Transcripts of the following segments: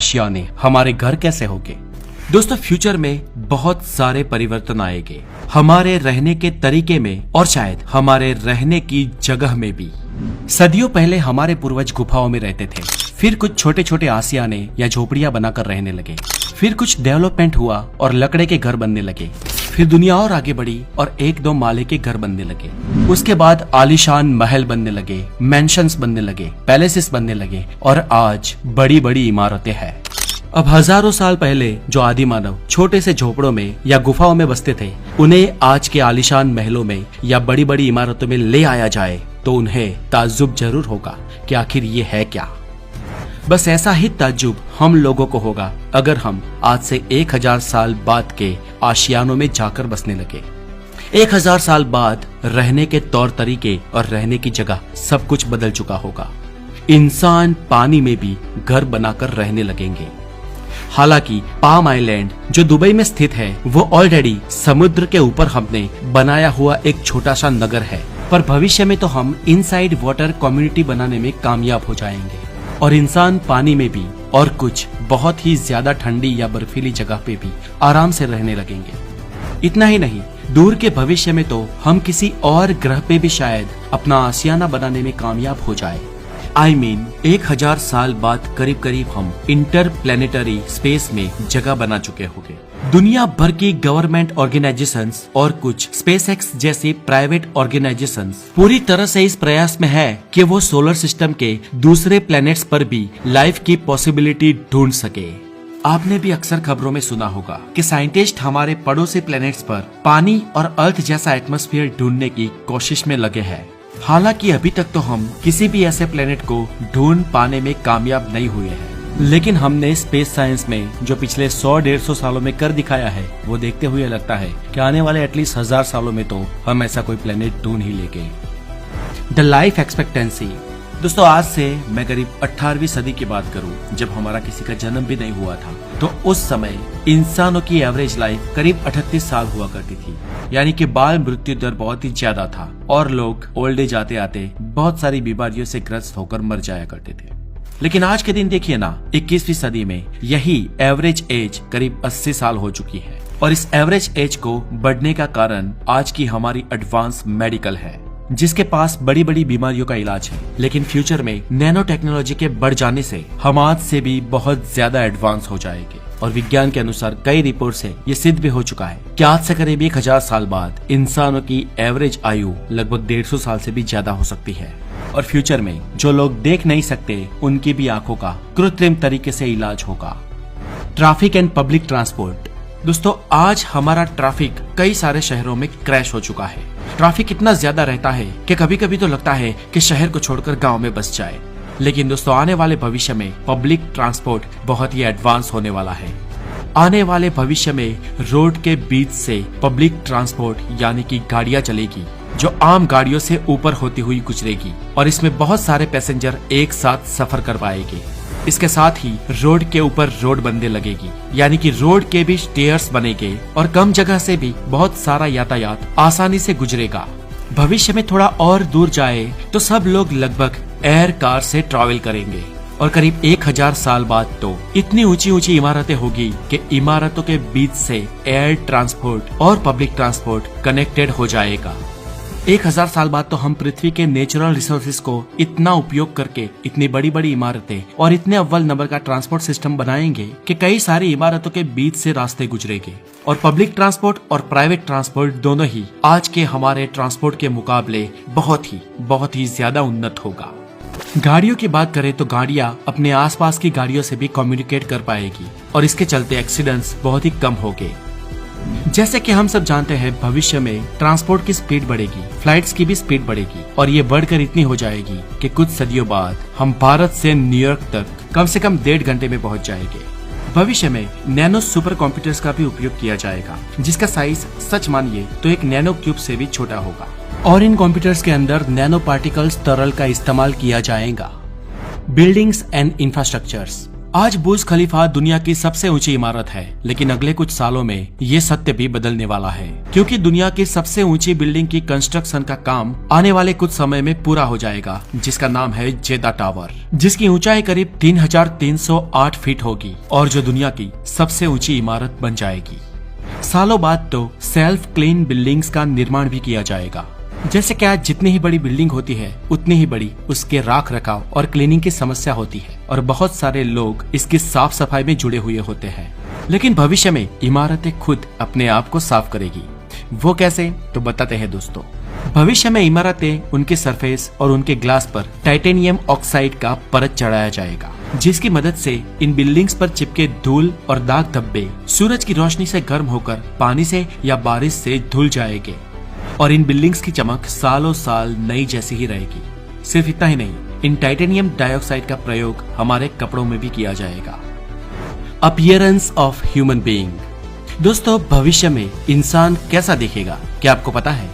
आशियाने हमारे घर कैसे होंगे। दोस्तों फ्यूचर में बहुत सारे परिवर्तन आएंगे हमारे रहने के तरीके में और शायद हमारे रहने की जगह में भी। सदियों पहले हमारे पूर्वज गुफाओं में रहते थे, फिर कुछ छोटे छोटे आशियाने या झोपड़ियां बनाकर रहने लगे, फिर कुछ डेवलपमेंट हुआ और लकड़े के घर बनने लगे, फिर दुनिया और आगे बढ़ी और एक दो माले के घर बनने लगे। उसके बाद आलीशान महल बनने लगे, मैंशंस बनने लगे, पैलेसेस बनने लगे और आज बड़ी बड़ी इमारतें हैं। अब हजारों साल पहले जो आदि मानव छोटे से झोपड़ों में या गुफाओं में बसते थे, उन्हें आज के आलीशान महलों में या बड़ी बड़ी इमारतों में ले आया जाए तो उन्हें ताज्जुब जरूर होगा कि आखिर ये है क्या। बस ऐसा ही ताज्जुब हम लोगों को होगा अगर हम आज से 1000 साल बाद के आशियानों में जाकर बसने लगे। 1000 साल बाद रहने के तौर तरीके और रहने की जगह सब कुछ बदल चुका होगा। इंसान पानी में भी घर बनाकर रहने लगेंगे। हालांकि पाम आइलैंड जो दुबई में स्थित है वो ऑलरेडी समुद्र के ऊपर हमने बनाया हुआ एक छोटा सा नगर है, पर भविष्य में तो हम इनसाइड वाटर कम्युनिटी बनाने में कामयाब हो जाएंगे और इंसान पानी में भी और कुछ बहुत ही ज्यादा ठंडी या बर्फीली जगह पे भी आराम से रहने लगेंगे। इतना ही नहीं, दूर के भविष्य में तो हम किसी और ग्रह पे भी शायद अपना आशियाना बनाने में कामयाब हो जाए। I mean, 1000 साल बाद करीब करीब हम इंटरप्लेनेटरी स्पेस में जगह बना चुके होंगे। दुनिया भर की गवर्नमेंट ऑर्गेनाइजेशंस और कुछ स्पेसएक्स जैसी प्राइवेट ऑर्गेनाइजेशंस पूरी तरह से इस प्रयास में है कि वो सोलर सिस्टम के दूसरे प्लैनेट्स पर भी लाइफ की पॉसिबिलिटी ढूंढ सके। आपने भी अक्सर खबरों में सुना होगा कि साइंटिस्ट हमारे पड़ोसी प्लैनेट्स पर पानी और अर्थ जैसा एटमॉस्फेयर ढूंढने की कोशिश में लगे हैं। हालांकि अभी तक तो हम किसी भी ऐसे प्लेनेट को ढूंढ पाने में कामयाब नहीं हुए हैं, लेकिन हमने स्पेस साइंस में जो पिछले 100-150 सालों में कर दिखाया है वो देखते हुए लगता है कि आने वाले एटलीस्ट 1000 सालों में तो हम ऐसा कोई प्लेनेट ढूंढ ही लेंगे। The life expectancy. दोस्तों आज से मैं करीब 18वीं सदी की बात करूं, जब हमारा किसी का जन्म भी नहीं हुआ था, तो उस समय इंसानों की एवरेज लाइफ करीब 38 साल हुआ करती थी, यानी कि बाल मृत्यु दर बहुत ही ज्यादा था और लोग ओल्ड एज आते आते बहुत सारी बीमारियों से ग्रस्त होकर मर जाया करते थे। लेकिन आज के दिन देखिए ना, 21वीं सदी में यही एवरेज एज करीब 80 साल हो चुकी है और इस एवरेज एज को बढ़ने का कारण आज की हमारी एडवांस मेडिकल है, जिसके पास बड़ी बड़ी बीमारियों का इलाज है। लेकिन फ्यूचर में नैनो टेक्नोलॉजी के बढ़ जाने से हम आज से भी बहुत ज्यादा एडवांस हो जाएंगे और विज्ञान के अनुसार कई रिपोर्ट से ये सिद्ध भी हो चुका है कि आज से करीब 1000 साल बाद इंसानों की एवरेज आयु लगभग 150 साल से भी ज्यादा हो सकती है। और फ्यूचर में जो लोग देख नहीं सकते उनकी भी आंखों का कृत्रिम तरीके से इलाज होगा। Traffic and public transport. दोस्तों आज हमारा ट्रैफिक कई सारे शहरों में क्रैश हो चुका है। ट्रैफिक इतना ज्यादा रहता है कि कभी कभी तो लगता है कि शहर को छोड़कर गांव में बस जाए। लेकिन दोस्तों आने वाले भविष्य में पब्लिक ट्रांसपोर्ट बहुत ही एडवांस होने वाला है। आने वाले भविष्य में रोड के बीच से पब्लिक ट्रांसपोर्ट यानी कि गाड़ियां चलेगी जो आम गाड़ियों से ऊपर होती हुई गुजरेगी और इसमें बहुत सारे पैसेंजर एक साथ सफर कर पाएंगे। इसके साथ ही रोड के ऊपर रोड बनने लगेगी, यानी कि रोड के भी स्टेयर्स बनेंगे और कम जगह से भी बहुत सारा यातायात आसानी से गुजरेगा। भविष्य में थोड़ा और दूर जाए तो सब लोग लगभग एयर कार से ट्रैवल करेंगे और करीब 1000 साल बाद तो इतनी ऊंची ऊंची इमारतें होगी कि इमारतों के बीच से एयर ट्रांसपोर्ट और पब्लिक ट्रांसपोर्ट कनेक्टेड हो जाएगा। 1000 साल बाद तो हम पृथ्वी के नेचुरल रिसोर्सेज को इतना उपयोग करके इतनी बड़ी बड़ी इमारतें और इतने अव्वल नंबर का ट्रांसपोर्ट सिस्टम बनाएंगे कि कई सारी इमारतों के बीच से रास्ते गुजरेंगे और पब्लिक ट्रांसपोर्ट और प्राइवेट ट्रांसपोर्ट दोनों ही आज के हमारे ट्रांसपोर्ट के मुकाबले बहुत ही ज्यादा उन्नत होगा। गाड़ियों की बात करें तो गाड़ियां अपने आसपास की गाड़ियों से भी कम्युनिकेट कर पाएगी और इसके चलते एक्सीडेंट्स बहुत ही कम होंगे। जैसे कि हम सब जानते हैं भविष्य में ट्रांसपोर्ट की स्पीड बढ़ेगी, फ्लाइट्स की भी स्पीड बढ़ेगी और ये बढ़कर इतनी हो जाएगी कि कुछ सदियों बाद हम भारत से न्यूयॉर्क तक कम से कम 1.5 घंटे में पहुंच जाएंगे। भविष्य में नैनो सुपर कंप्यूटर्स का भी उपयोग किया जाएगा, जिसका साइज सच मानिए तो एक नैनो क्यूब से भी छोटा होगा और इन कंप्यूटर्स के अंदर नैनो पार्टिकल्स तरल का इस्तेमाल किया जाएगा। Buildings and infrastructures. आज बुर्ज खलीफा दुनिया की सबसे ऊंची इमारत है, लेकिन अगले कुछ सालों में ये सत्य भी बदलने वाला है, क्योंकि दुनिया की सबसे ऊंची बिल्डिंग की कंस्ट्रक्शन का काम आने वाले कुछ समय में पूरा हो जाएगा, जिसका नाम है जेदा टावर, जिसकी ऊंचाई करीब 3,308 फीट होगी और जो दुनिया की सबसे ऊंची इमारत बन जाएगी। सालों बाद तो सेल्फ क्लीन बिल्डिंग्स का निर्माण भी किया जाएगा। जैसे क्या जितनी ही बड़ी बिल्डिंग होती है उतनी ही बड़ी उसके राख रखाव और क्लीनिंग की समस्या होती है और बहुत सारे लोग इसकी साफ सफाई में जुड़े हुए होते हैं। लेकिन भविष्य में इमारतें खुद अपने आप को साफ करेगी। वो कैसे, तो बताते हैं दोस्तों। भविष्य में इमारतें उनके सरफेस और उनके ग्लास पर टाइटेनियम ऑक्साइड का परत चढ़ाया जाएगा, जिसकी मदद से इन बिल्डिंग्स पर चिपके धूल और दाग धब्बे सूरज की रोशनी से गर्म होकर पानी से या बारिश से धुल जाएंगे और इन बिल्डिंग्स की चमक सालों साल नई जैसी ही रहेगी। सिर्फ इतना ही नहीं, इन टाइटेनियम डाइऑक्साइड का प्रयोग हमारे कपड़ों में भी किया जाएगा। Appearance of human being. दोस्तों, भविष्य में इंसान कैसा दिखेगा, क्या आपको पता है?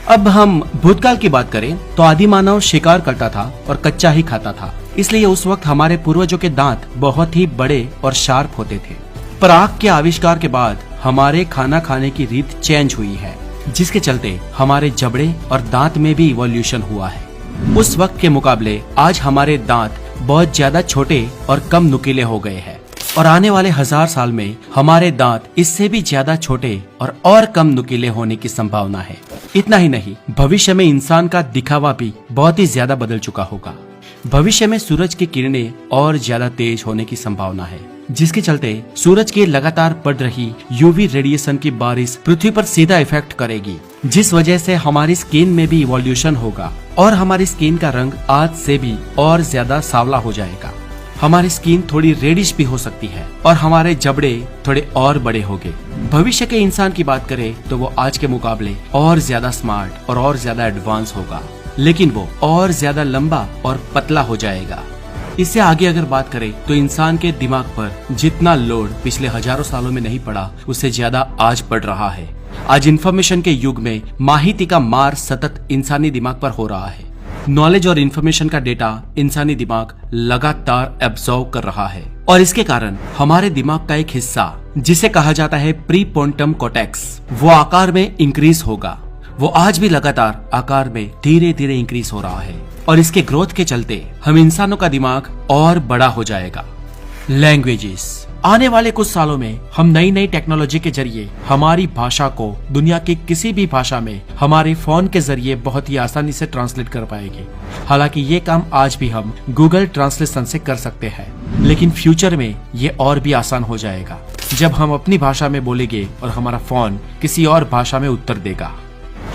अब हम भूतकाल की बात करें तो आदि मानव शिकार करता था और कच्चा ही खाता था, इसलिए उस वक्त हमारे पूर्वजों के दांत बहुत ही बड़े और शार्प होते थे। पर आग के आविष्कार के बाद हमारे खाना खाने की रीत चेंज हुई है, जिसके चलते हमारे जबड़े और दांत में भी इवोल्यूशन हुआ है। उस वक्त के मुकाबले आज हमारे दांत बहुत ज्यादा छोटे और कम नुकीले हो गए हैं और आने वाले 1000 साल में हमारे दांत इससे भी ज्यादा छोटे और कम नुकीले होने की संभावना है। इतना ही नहीं, भविष्य में इंसान का दिखावा भी बहुत ही ज्यादा बदल चुका होगा। भविष्य में सूरज की किरणें और ज्यादा तेज होने की संभावना है, जिसके चलते सूरज की लगातार पड़ रही यूवी रेडिएशन की बारिश पृथ्वी पर सीधा इफेक्ट करेगी, जिस वजह से हमारी स्किन में भी इवोल्यूशन होगा और हमारी स्किन का रंग आज से भी और ज्यादा सांवला हो जाएगा। हमारी स्किन थोड़ी रेडिश भी हो सकती है और हमारे जबड़े थोड़े और बड़े होंगे। भविष्य के इंसान की बात करें तो वो आज के मुकाबले और ज्यादा स्मार्ट और ज्यादा एडवांस होगा, लेकिन वो और ज्यादा लंबा और पतला हो जाएगा। इससे आगे अगर बात करें तो इंसान के दिमाग पर जितना लोड पिछले हजारों सालों में नहीं पड़ा, उससे ज्यादा आज पड़ रहा है। आज इंफॉर्मेशन के युग में माहिती का मार सतत इंसानी दिमाग पर हो रहा है। नॉलेज और इंफॉर्मेशन का डेटा इंसानी दिमाग लगातार एब्जॉर्व कर रहा है और इसके कारण हमारे दिमाग का एक हिस्सा, जिसे कहा जाता है प्रीपोन्टम कॉर्टेक्स, वो आकार में इंक्रीज होगा। वो आज भी लगातार आकार में धीरे धीरे इंक्रीज हो रहा है और इसके ग्रोथ के चलते हम इंसानों का दिमाग और बड़ा हो जाएगा। लैंग्वेजेस। आने वाले कुछ सालों में हम नई नई टेक्नोलॉजी के जरिए हमारी भाषा को दुनिया की किसी भी भाषा में हमारे फोन के जरिए बहुत ही आसानी से ट्रांसलेट कर पाएंगे। हालांकि ये काम आज भी हम गूगल ट्रांसलेशन से कर सकते हैं, लेकिन फ्यूचर में ये और भी आसान हो जाएगा जब हम अपनी भाषा में बोलेंगे और हमारा फोन किसी और भाषा में उत्तर देगा।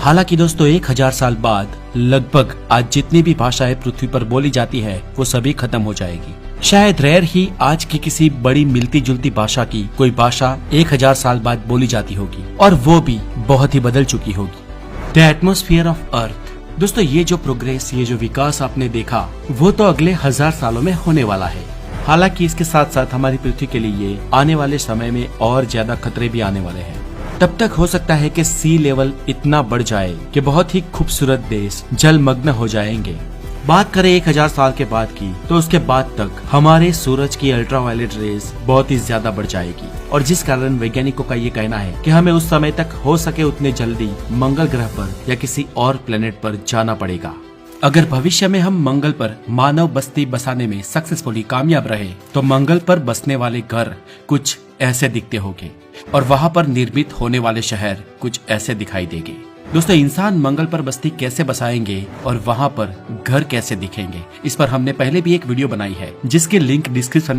हालांकि दोस्तों, 1000 साल बाद लगभग आज जितनी भी भाषाएं पृथ्वी पर बोली जाती है वो सभी खत्म हो जाएगी। शायद रेयर ही आज की किसी बड़ी मिलती जुलती भाषा की कोई भाषा 1000 साल बाद बोली जाती होगी और वो भी बहुत ही बदल चुकी होगी। The atmosphere of earth. दोस्तों, ये जो प्रोग्रेस, ये जो विकास आपने देखा, वो तो अगले 1000 सालों में होने वाला है। हालांकि इसके साथ साथ हमारी पृथ्वी के लिए आने वाले समय में और ज्यादा खतरे भी आने वाले हैं। तब तक हो सकता है कि सी लेवल इतना बढ़ जाए कि बहुत ही खूबसूरत देश जलमग्न हो जाएंगे। बात करें 1000 साल के बाद की, तो उसके बाद तक हमारे सूरज की अल्ट्रावायलेट रेज बहुत ही ज्यादा बढ़ जाएगी और जिस कारण वैज्ञानिकों का ये कहना है कि हमें उस समय तक हो सके उतने जल्दी मंगल ग्रह पर या किसी और प्लेनेट पर जाना पड़ेगा। अगर भविष्य में हम मंगल पर मानव बस्ती बसाने में सक्सेसफुली कामयाब रहे तो मंगल पर बसने वाले घर कुछ ऐसे दिखते होंगे और वहाँ पर निर्मित होने वाले शहर कुछ ऐसे दिखाई देंगे। दोस्तों, इंसान मंगल पर बस्ती कैसे बसाएंगे और वहाँ पर घर कैसे दिखेंगे, इस पर हमने पहले भी एक वीडियो बनाई है, जिसकी लिंक डिस्क्रिप्शन